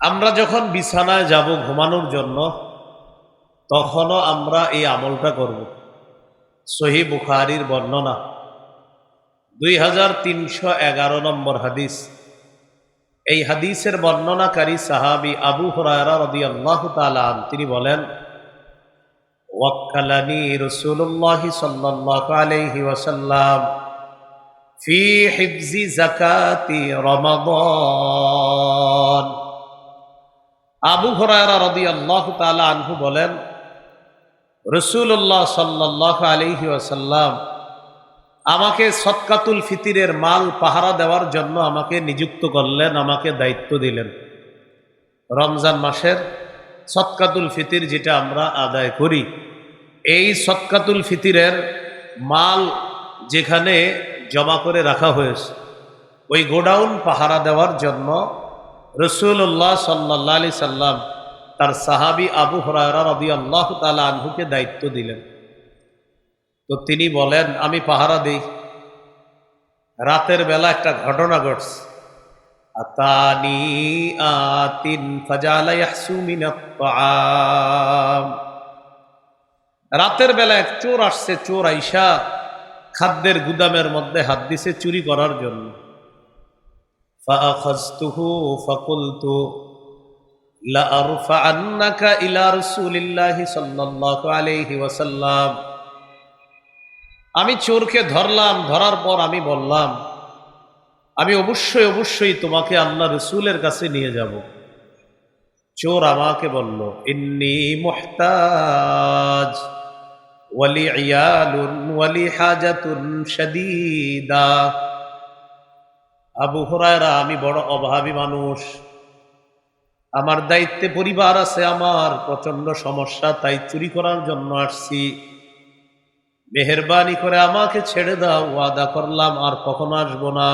আমরা যখন বিছানায় যাব ঘুমানোর জন্য তখনও আমরা এই আমলটা করব। সহিহ বুখারীর বর্ণনা 2311 নম্বর হাদিস। এই হাদিসের বর্ণনাকারী সাহাবী আবু হুরায়রা রাদিয়াল্লাহু তাআলা আনহু তিনি বলেন, ওয়াক্কালানি রাসূলুল্লাহ সাল্লাল্লাহু আলাইহি ওয়াসাল্লাম ফি হিফজি যাকাতি রমাদান। আবু হুরায়রা রাদিয়াল্লাহু তাআলা আনহু বলেন, রাসূলুল্লাহ সাল্লাল্লাহু আলাইহি ওয়াসাল্লাম আমাকে সদকাতুল ফিতরের মাল পাহারা দেওয়ার জন্য আমাকে নিযুক্ত করলেন, আমাকে দায়িত্ব দিলেন। রমজান মাসের সদকাতুল ফিতর যেটা আমরা আদায় করি, এই সদকাতুল ফিতরের মাল যেখানে জমা করে রাখা হয়েছে ওই গোডাউন পাহারা দেওয়ার জন্য রাসূলুল্লাহ সাল্লাল্লাহু আলাইহি সাল্লাম তার সাহাবী আবু হুরায়রা রাদিয়াল্লাহু তাআলা আনহুকে দায়িত্ব দিলেন। তো তিনি বলেন, আমি পাহারা দেই। রাতের বেলা একটা ঘটনা ঘটছে। আতানি আতিন ফাজালা ইয়াহসু মিনাত তাআম। রাতের বেলা এক চোর আসছে। চোর আইসা খাদ্যের গুদামের মধ্যে হাত দিছে চুরি করার জন্য। ফাআখাযতুহু ফাকুলতু লা আরফাআন্নাকা ইলা রাসূলিল্লাহি সাল্লাল্লাহু আলাইহি ওয়াসাল্লাম। আমি চোরকে ধরলাম। ধরার পর আমি বললাম, আমি অবশ্যই অবশ্যই তোমাকে আল্লাহ রসুলের কাছে নিয়ে যাব। চোর আমাকে বলল, ইন্নী মুহতাজ ওয়ালি ইয়ালুন ওয়ালি হাজাতুন শাদীদা। আবু হুরায়রা, আমি বড় অভাবী মানুষ, আমার দায়িত্বে পরিবার আছে, আমার প্রচন্ড সমস্যা, তাই চুরি করার জন্য আসছি। মেহেরবানি করে আমাকে ছেড়ে দাও, ওয়াদা করলাম আর কখনো আসবো না।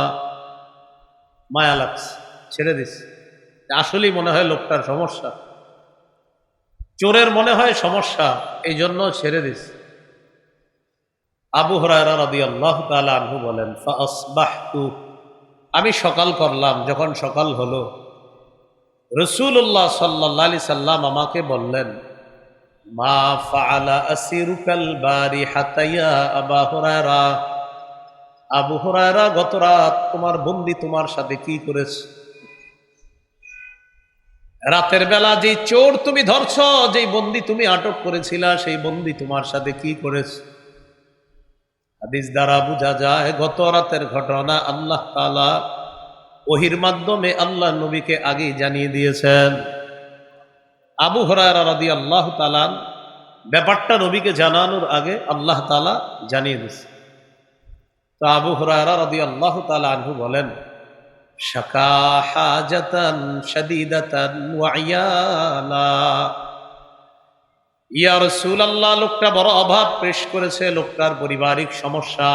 মায়া লাগছে, ছেড়ে দিস। আসলেই মনে হয় লোকটার সমস্যা, চোরের মনে হয় সমস্যা, এই জন্য ছেড়ে দিস। আবু হুরায়রা রাদিয়াল্লাহু তাআলা আনহু বলেন, ফাআসবাহতু, আমি সকাল করলাম। যখন সকাল হলো, রাসূলুল্লাহ সাল্লাল্লাহু আলাইহি সাল্লাম আমাকে বললেন, মা ফাআলা আসিরুকাল বারিহাতা ইয়া আবু হুরায়রা। আবু হুরায়রা, গত রাত তোমার বন্দী তোমার সাথে কি করেছে? রাতের বেলা যেই চোর তুমি ধরছ, যেই বন্দী তুমি আটক করেছিলা, সেই বন্দী তোমার সাথে কি করেছে? হাদিস দ্বারা বোঝা যায় গত রাতের ঘটনা আল্লাহ তাআলা ওহীর মাধ্যমে আল্লাহ নবীকে আগেই জানিয়ে দিয়েছেন। আবু হুরায়রা রাদিয়াল্লাহু তাআলা ব্যাপারটা নবীকে জানানোর আগে আল্লাহ তাআলা জানিয়ে দিয়েছে। তো আবু হুরায়রা রাদিয়াল্লাহু তাআলা আনহু বলেন, শাকা হাজাতান শাদীদাতান ওয়া ইয়ালা। ইয়া রাসূলুল্লাহ, লোকটা বড় অভাব পেশ করেছে, লোকটার পারিবারিক সমস্যা,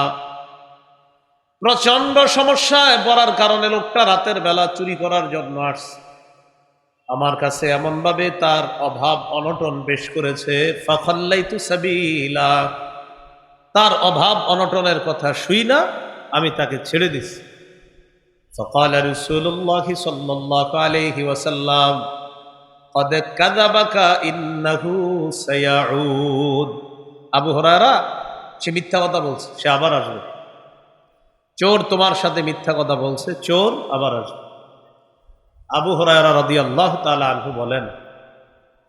প্রচন্ড সমস্যায় পড়ার কারণে লোকটা রাতের বেলা চুরি করার জন্য আসছে। আমার কাছে এমন ভাবে তার অভাব অনটন পেশ করেছে, ফাখাল্লাইতু সাবিলা, তার অভাব অনটনের কথা শুই না আমি তাকে ছেড়ে দিছি। ফাকালা রাসূলুল্লাহ সাল্লাল্লাহু আলাইহি ওয়াসাল্লাম, ক্বাদ কাযাবাকা ইন্নাহু সায়াউদ। আবু হুরায়রা, সে মিথ্যা কথা বলছে, সে আবার আসবে। চোর তোমার সাথে মিথ্যা কথা বলছে, চোর আবার আসবে। আবু হুরায়রা রাদিয়াল্লাহু তাআলা আনহু বলেন,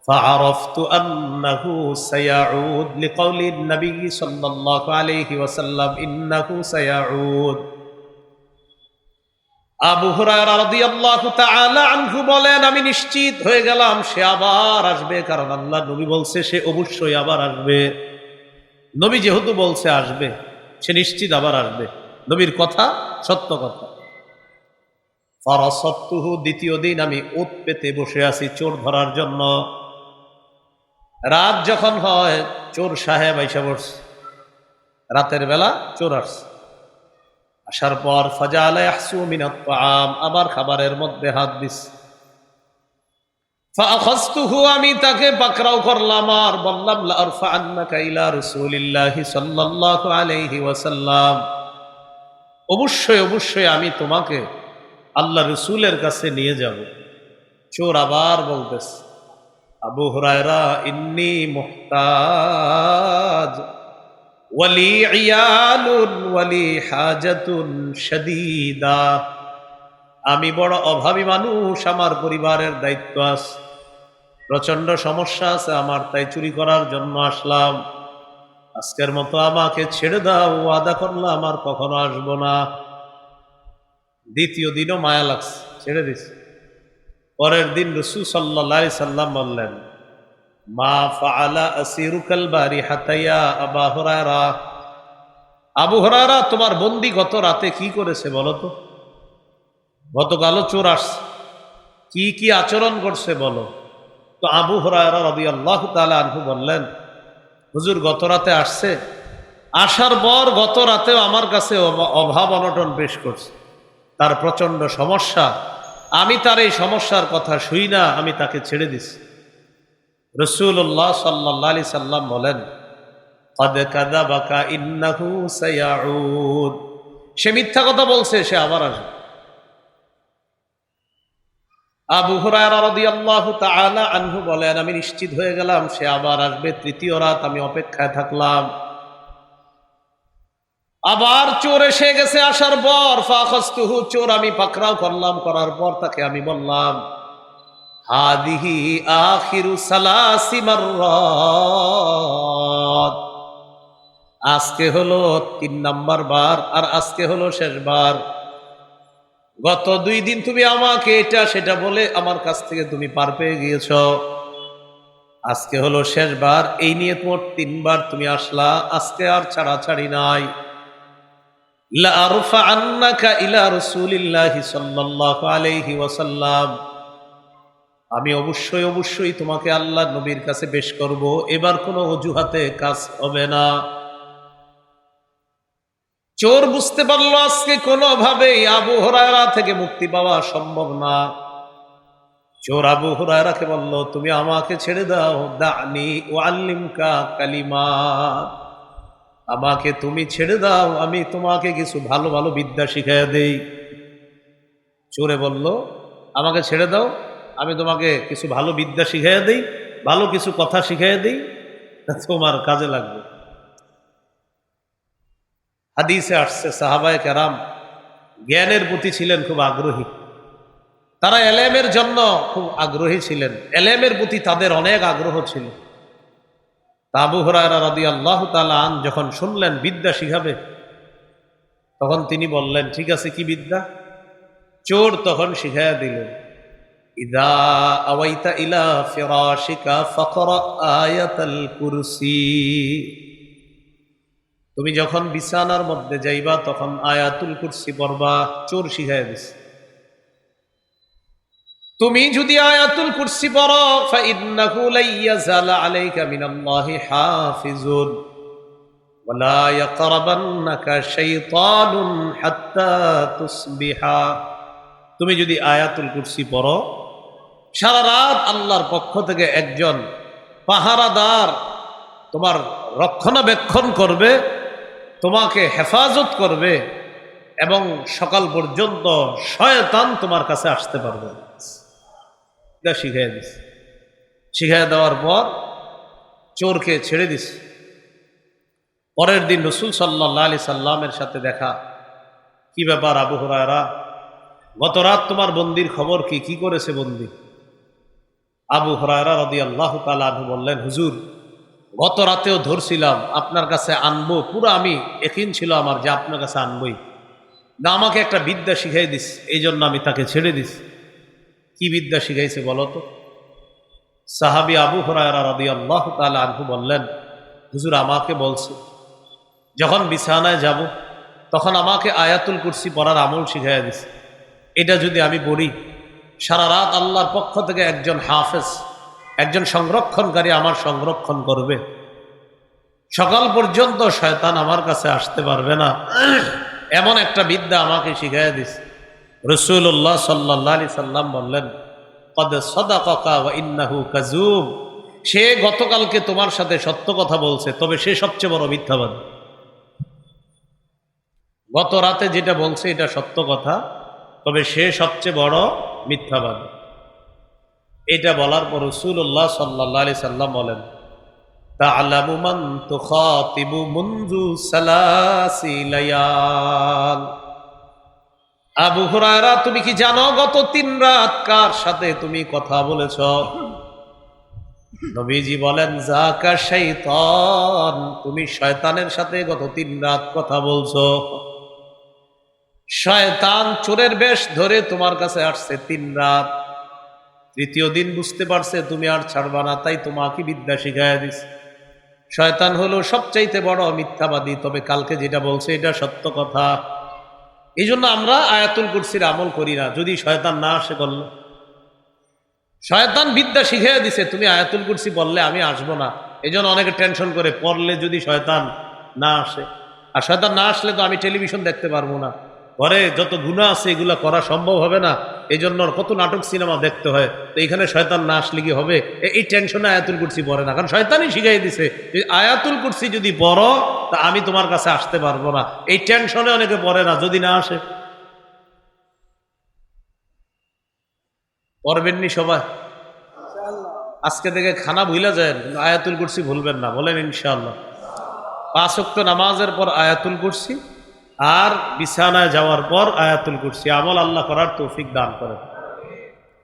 ফাআরাফতু আন্নাহু সায়াউদ লিকাউলি নবী সাল্লাল্লাহু আলাইহি ওয়াসাল্লাম ইন্নাহু সায়াউদ। আবু হুরায়রা রাদিয়াল্লাহু তাআলা আনহু বলেন, আমি নিশ্চিত হয়ে গেলাম সে আবার আসবে, কারণ আল্লাহ নবী বলছে সে অবশ্যই আবার আসবে। নবী যেহেতু বলছে আসবে, সে নিশ্চিত আবার আসবে। নবীর কথা সত্য কথা। ফারাসাতুহু, দ্বিতীয় দিন আমি ওত পেতে বসে আছি চোর ধরার জন্য। রাত যখন হয়, চোর সাহেব আইসা পড়ছে। রাতের বেলা চোর আসছে। আসার পর ফাজালা ইয়াহসু মিনাত তাআম, আবার খাবারের মধ্যে হাত দিছে। ফাআখাযতুহু, আমি তাকে পাকড়াও করলাম আর বললাম, লা আরফাআন্নাকা ইলা রাসূলিল্লাহি সাল্লাল্লাহু আলাইহি ওয়াসাল্লাম, অবশ্যই অবশ্যই আমি তোমাকে আল্লাহ রসুলের কাছে নিয়ে যাব। চোর আবার বলতেছে, আবু হুরায়রা ইন্নী মুহতাজ ওয়ালি ইয়ালুন ওয়ালি হাজাতুন শাদীদা, আমি বড় অভাবী মানুষ, আমার পরিবারের দায়িত্ব আছে, প্রচন্ড সমস্যা আছে আমার, তাই চুরি করার জন্য আসলাম। আজকের মতো আমাকে ছেড়ে দাও, ওয়াদা করলাম আর কখনো আসবো না। দ্বিতীয় দিনও মায়া লাগছে, ছেড়ে দিছে। পরের দিন রাসূল সাল্লাল্লাহু আলাইহি সাল্লাম বললেন, মা ফাআলা আসিরুকাল বারিহাতা ইয়া আবা হুরায়রা, আবু হুরায়রা তোমার বন্দী গত রাতে কি করেছে বলো তো? গতকালও চোর আসছে, কি কি আচরণ করছে বলো। তো আবু হুরায়রা রাদিয়াল্লাহু তাআলা আনহু বললেন, হুজুর গত রাতে আসছে, আসার পর গত রাতেও আমার কাছে অভাব অনটন পেশ করছে, তার প্রচন্ড সমস্যা, আমি তার এই সমস্যার কথা শুই না, আমি তাকে ছেড়ে দিছি। রাসূলুল্লাহ সাল্লাল্লাহু আলাইহি সাল্লাম বলেন, ক্বাদ কাযাবাকা ইন্নাহু সায়াউদ, সে মিথ্যা কথা বলছে, সে আবার আসবে। আবু হুরায়রা রাদিয়াল্লাহু তাআলা আনহু বলেন, আমি নিশ্চিত হয়ে গেলাম সে আবার আসবে। তৃতীয় রাত আমি অপেক্ষায় থাকলাম, আবার চোর এসে গেছে। আসার পর ফাখাসতুহু, চোর আমি পাকড়াও করলাম, করার পর তাকে আমি বললাম, হাদিহি আখিরু সালাসি মাররাত, আজকে হলো 3 নাম্বার বার, আর আজকে হলো শেষবার। গত 2 দিন তুমি আমাকে এটা সেটা বলে আমার কাছ থেকে তুমি পার পেয়ে গিয়েছ, আজকে হলো শেষবার, এই নিয়ে তোমার 3 বার তুমি আসলা, আজকে আর ছাড়াছাড়ি নাই। লা আরফাআন্নাকা ইলা রাসূলিল্লাহি সাল্লাল্লাহু আলাইহি ওয়াসাল্লাম, আমি অবশ্যই অবশ্যই তোমাকে আল্লাহর নবীর কাছে পেশ করব, এবার কোনো অজুহাতে কাজ হবে না। চোর বুঝতে পারলো আজকে কোনোভাবেই আবু হুরায়রা থেকে মুক্তি পাওয়া সম্ভব না। চোর আবু হুরায়রাকে বলল, তুমি আমাকে ছেড়ে দাও, দানি উআল্লিমকা কালিমাত, আমাকে তুমি ছেড়ে দাও, আমি তোমাকে কিছু ভালো ভালো বিদ্যা শিখাইয়া দেই। চোরে বলল, আমাকে ছেড়ে দাও, আমি তোমাকে কিছু ভালো বিদ্যা শিখাইয়া দেই, ভালো কিছু কথা শিখাইয়া দেই, তোমার কাজে লাগবে। হাদিসে আসছে সাহাবায়ে কেরাম জ্ঞানের প্রতি ছিলেন খুব আগ্রহী, তারা এলেমের জন্য খুব আগ্রহী ছিলেন, এলেমের প্রতি তাদের অনেক আগ্রহ ছিল। আবু হুরায়রা রাদিয়াল্লাহু তাআলা আন যখন শুনলেন বিদ্যা শিখাবে, তখন তিনি বললেন, ঠিক আছে, কি বিদ্যা? চোর তখন শিখাইয়া দিলেন, ইদা আওয়াইতা ইলা ফিরাশিকা ফাকরা আয়াতাল কুরসি, তুমি যখন বিছানার মধ্যে যাইবা তখন আয়াতুল কুরসি পড়বা। চোর শিখাইয়া দিছে, তুমি যদি আয়াতুল কুরসি পড়ো, ফাইন্নাহু লাইয়াজালা আলাইকা মিনাল্লাহি হাফিজুন ওয়ালা ইয়াকরাবান্নাকা শাইতানুন হাত্তা তুসবিহা, তুমি যদি আয়াতুল কুরসি পড়ো, সারা রাত আল্লাহর পক্ষ থেকে একজন পাহারাদার তোমার রক্ষণাবেক্ষণ করবে, তোমাকে হেফাজত করবে, এবং সকাল পর্যন্ত শয়তান তোমার কাছে আসতে পারবে। শিখাই দিস, শিখাই দেওয়ার পর চোরকে ছেড়ে দিস। পরের দিন রাসূল সাল্লাল্লাহু আলাইহি সাল্লামের সাথে দেখা, কি ব্যাপার আবু হুরায়রা, গত রাত তোমার বন্দির খবর কি, কি করেছে বন্দি? আবু হুরায়রা রাদিয়াল্লাহু তাআলা আনহু বললেন, হুজুর গত রাতেও ধরছিলাম, আপনার কাছে আনবো, পুরো আমি ইয়াকিন ছিল আমার যে আপনার কাছে আনবই, না আমাকে একটা বিদ্যা শিখাই দিস, এই জন্য আমি তাকে ছেড়ে দিস। কি বিদ্যা শিখাইছে বলো তো? সাহাবী আবু হুরায়রা রাদিয়াল্লাহু তাআলা আনহু বললেন, হুজুর আমাকে বলছে যখন বিছানায় যাব তখন আমাকে আয়াতুল কুরসি পড়ার আমল শিখাইয়া দিছে, এটা যদি আমি পড়ি, সারা রাত আল্লাহর পক্ষ থেকে একজন হাফেজ, একজন সংরক্ষণকারী আমার সংরক্ষণ করবে, সকাল পর্যন্ত শয়তান আমার কাছে আসতে পারবে না, এমন একটা বিদ্যা আমাকে শিখাইয়া দিছে। রাসূলুল্লাহ সাল্লাল্লাহু আলাইহি সাল্লাম বললেন, ক্বাদ সাদাকাকা ওয়া ইন্নাহু কাযূব, সে গতকালকে তোমার সাথে সত্য কথা বলছে, তবে সে সবচেয়ে বড় মিথ্যাবাদী। গত রাতে যেটা বলছে এটা সত্য কথা, তবে সে সবচেয়ে বড় মিথ্যাবাদী। এটা বলার পর রাসূলুল্লাহ সাল্লাল্লাহু আলাইহি সাল্লাম বলেন, তা'লামু মান তুখাতিবু মুনযু সালাসি লায়াল। আবু হুরায়রা, তুমি কি জানো গত 3 রাত কার সাথে তুমি কথা বলেছ? নবীজি বলেন, যাকা শাইতান, তুমি শয়তানের সাথে গত 3 রাত কথা বলছো। শয়তান চোরের বেশ ধরে তোমার কাছে আসছে 3 রাত। তৃতীয় দিন বুঝতে পারছে তুমি আর ছাড়বা না, তাই তোমাকে বিদ্যা শিখাইয়া দিছে। শয়তান হলো সবচাইতে বড় মিথ্যাবাদী, তবে কালকে যেটা বলছে এটা সত্য কথা। এই জন্য আমরা আয়াতুল কুরসির আমল করি না, যদি শয়তান না আসে করলো। শয়তান বিদ্যা শিখিয়ে দিছে, তুমি আয়াতুল কুরসি বললে আমি আসবো না। এই জন্য অনেকে টেনশন করে, পড়লে যদি শয়তান না আসে। আর শয়তান না আসলে তো আমি টেলিভিশন দেখতে পারবো না, ঘরে যত গুনাহ আছে এগুলা করা সম্ভব হবে না। এই জন্য কত নাটক সিনেমা দেখতে হয়। তো এখানে শয়তান না আসলে কি হবে? এই টেনশনে আয়াতুল কুরসি পড়ে না, কারণ শয়তানই শিখাই দিছে আয়াতুল কুরসি যদি পড়ো তা আমি তোমার কাছে আসতে পারবো না। এই টেনশনে অনেকে পড়ে না, যদি না আসে। পড়বেননি সবাই? আজকে থেকে খানা ভুলে যায়, আয়াতুল কুরসি ভুলবেন না, বলেন ইনশাআল্লাহ। 5 ওয়াক্ত নামাজের পর আয়াতুল কুরসি, আর বিছানায় যাওয়ার পর আয়াতুল কুরসি আমল আল্লাহ করার তৌফিক দান করেন।